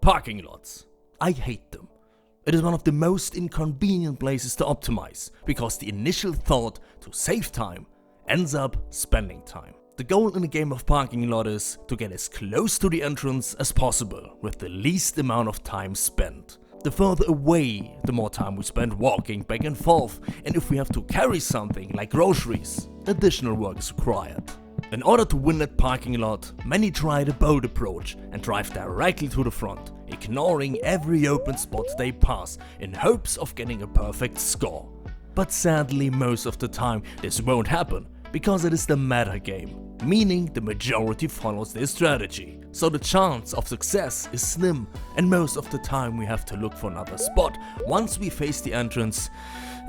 Parking lots. I hate them. It is one of the most inconvenient places to optimize, because the initial thought to save time ends up spending time. The goal in a game of parking lot is to get as close to the entrance as possible with the least amount of time spent. The further away, the more time we spend walking back and forth, and if we have to carry something like groceries, additional work is required. In order to win at parking lot, many try the bold approach and drive directly to the front, ignoring every open spot they pass in hopes of getting a perfect score. But sadly, most of the time this won't happen, because it is the meta game, meaning the majority follows this strategy. So the chance of success is slim, and most of the time we have to look for another spot once we face the entrance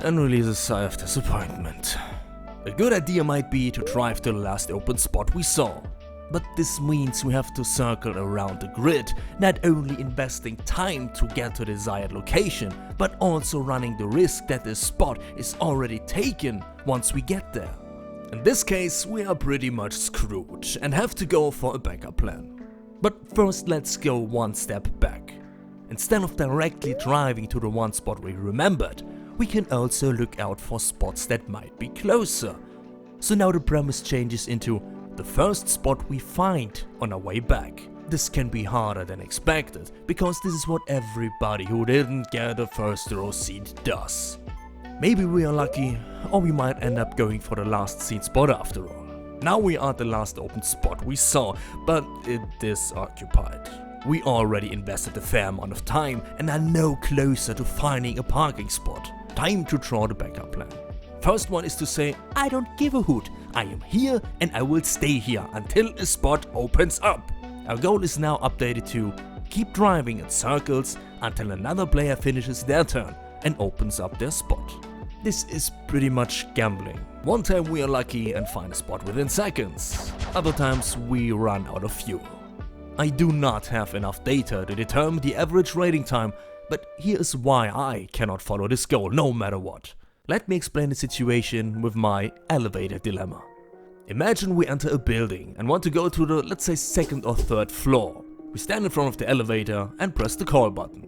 and release a sigh of disappointment. A good idea might be to drive to the last open spot we saw, but this means we have to circle around the grid, not only investing time to get to the desired location, but also running the risk that the spot is already taken once we get there. In this case, we are pretty much screwed and have to go for a backup plan. But first, let's go one step back. Instead of directly driving to the one spot we remembered, we can also look out for spots that might be closer. So now the premise changes into the first spot we find on our way back. This can be harder than expected, because this is what everybody who didn't get a first row seat does. Maybe we are lucky, or we might end up going for the last seen spot after all. Now we are at the last open spot we saw, but it is occupied. We already invested a fair amount of time and are no closer to finding a parking spot. Time to draw the backup plan. First one is to say, I don't give a hoot, I am here and I will stay here until a spot opens up. Our goal is now updated to keep driving in circles until another player finishes their turn and opens up their spot. This is pretty much gambling. One time we are lucky and find a spot within seconds, other times we run out of fuel. I do not have enough data to determine the average waiting time, but here is why I cannot follow this goal no matter what. Let me explain the situation with my elevator dilemma. Imagine we enter a building and want to go to the, let's say, second or third floor. We stand in front of the elevator and press the call button.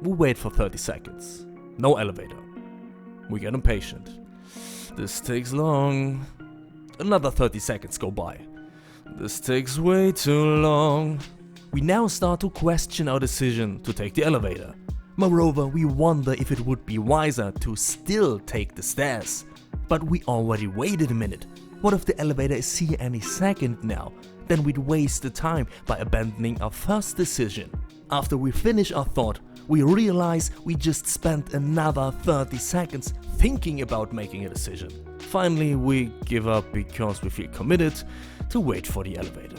We wait for 30 seconds. No elevator. We get impatient. This takes long. Another 30 seconds go by. This takes way too long. We now start to question our decision to take the elevator. Moreover, we wonder if it would be wiser to still take the stairs. But we already waited a minute. What if the elevator is here any second now? Then we'd waste the time by abandoning our first decision. After we finish our thought, we realize we just spent another 30 seconds thinking about making a decision. Finally, we give up because we feel committed to wait for the elevator.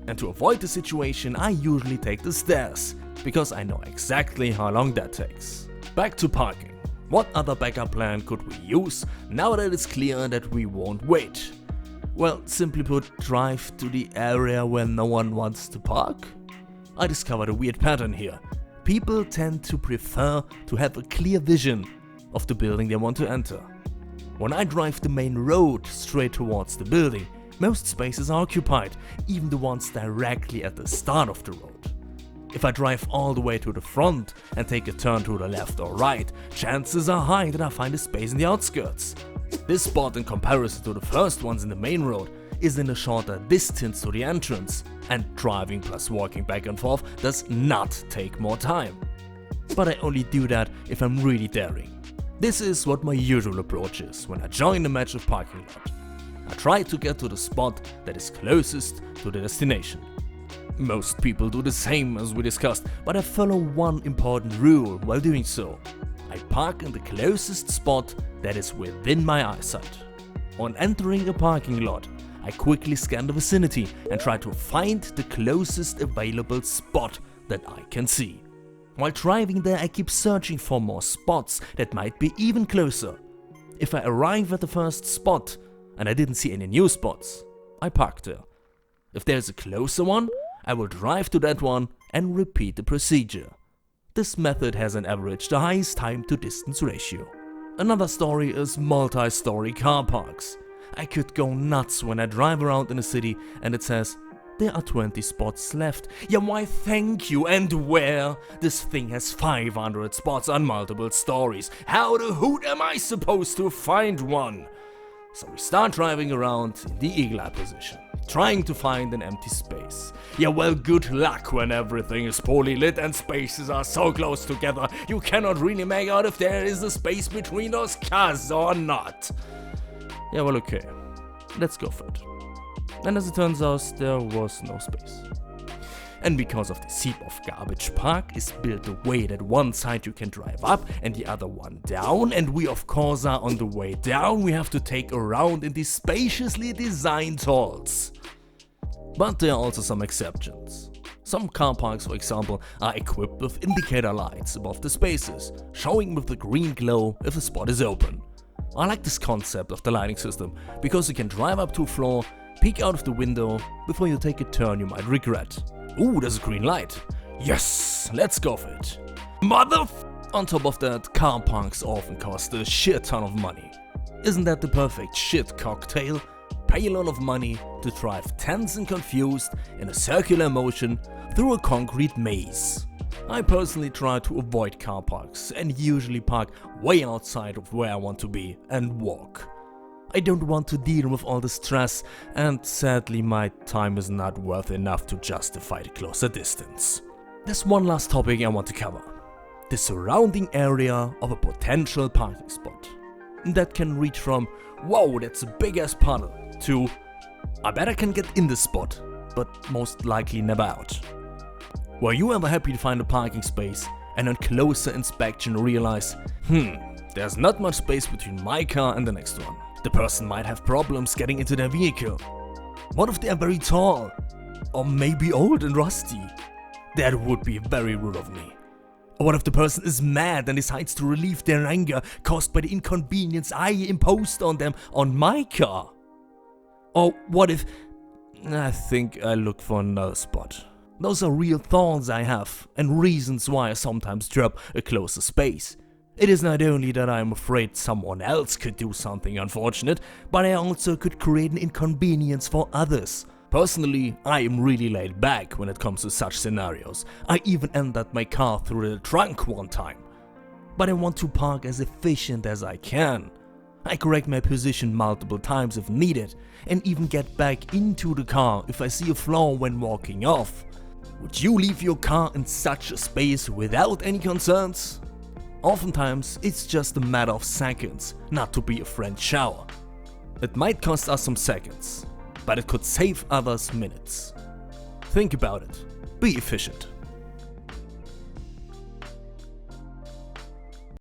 And to avoid the situation, I usually take the stairs, because I know exactly how long that takes. Back to parking. What other backup plan could we use now that it's clear that we won't wait? Well, simply put, drive to the area where no one wants to park. I discovered a weird pattern here. People tend to prefer to have a clear vision of the building they want to enter. When I drive the main road straight towards the building, most spaces are occupied, even the ones directly at the start of the road. If I drive all the way to the front and take a turn to the left or right, chances are high that I find a space in the outskirts. This spot, in comparison to the first ones in the main road, is in a shorter distance to the entrance, and driving plus walking back and forth does not take more time. But I only do that if I'm really daring. This is what my usual approach is when I join a match of parking lot. I try to get to the spot that is closest to the destination. Most people do the same as we discussed, but I follow one important rule while doing so. I park in the closest spot that is within my eyesight. On entering a parking lot, I quickly scan the vicinity and try to find the closest available spot that I can see. While driving there, I keep searching for more spots that might be even closer. If I arrive at the first spot and I didn't see any new spots, I park there. If there's a closer one, I will drive to that one and repeat the procedure. This method has on average the highest time to distance ratio. Another story is multi-story car parks. I could go nuts when I drive around in a city and it says There are 20 spots left. Yeah, why thank you, and where? This thing has 500 spots on multiple stories. How the hoot am I supposed to find one? So we start driving around in the eagle eye position, trying to find an empty space. Yeah, well, good luck when everything is poorly lit and spaces are so close together you cannot really make out if there is a space between those cars or not. Yeah, well, okay, let's go for it. And as it turns out, there was no space. And because of the heap of garbage, park is built the way that one side you can drive up and the other one down, and we of course are on the way down, we have to take a round in these spaciously designed halls. But there are also some exceptions. Some car parks, for example, are equipped with indicator lights above the spaces, showing with the green glow if a spot is open. I like this concept of the lighting system, because you can drive up to a floor, peek out of the window before you take a turn you might regret. Ooh, there's a green light. Yes, let's go for it. On top of that, car parks often cost a shit ton of money. Isn't that the perfect shit cocktail? Pay a lot of money to drive tense and confused in a circular motion through a concrete maze. I personally try to avoid car parks and usually park way outside of where I want to be and walk. I don't want to deal with all the stress, and sadly my time is not worth enough to justify the closer distance. There's one last topic I want to cover. The surrounding area of a potential parking spot. That can reach from, whoa, that's a big ass puddle, to, I bet I can get in this spot, but most likely never out. Were you ever happy to find a parking space and on closer inspection realize, there's not much space between my car and the next one? The person might have problems getting into their vehicle. What if they are very tall? Or maybe old and rusty? That would be very rude of me. Or what if the person is mad and decides to relieve their anger caused by the inconvenience I imposed on them on my car? Or what if... I think I'll look for another spot. Those are real thoughts I have, and reasons why I sometimes drop a closer space. It is not only that I am afraid someone else could do something unfortunate, but I also could create an inconvenience for others. Personally, I am really laid back when it comes to such scenarios. I even entered my car through the trunk one time. But I want to park as efficient as I can. I correct my position multiple times if needed, and even get back into the car if I see a flaw when walking off. Would you leave your car in such a space without any concerns? Oftentimes, it's just a matter of seconds not to be a French shower. It might cost us some seconds, but it could save others minutes. Think about it. Be efficient.